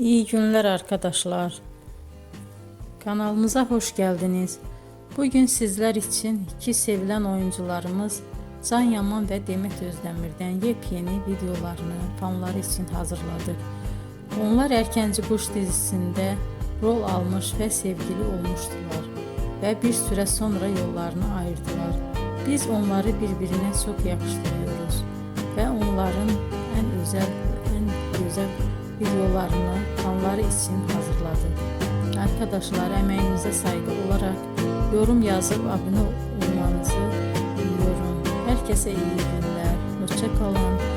İyi günler arkadaşlar. Kanalımıza hoş geldiniz. Bugün sizler için iki sevilen oyuncularımız Can Yaman ve Demet Özdemir'den yepyeni videolarını fanları için hazırladık. Onlar Erkenci Kuş dizisinde rol almış ve sevgili olmuştular ve bir süre sonra yollarını ayırdılar. Biz onları birbirine çok yakıştırıyoruz ve onların en güzel videolarını fanları için hazırladık. Arkadaşlar, emeğinize saygı olarak yorum yazıp abone olmanızı diliyorum. Herkese iyi günler. Hoşça kalın.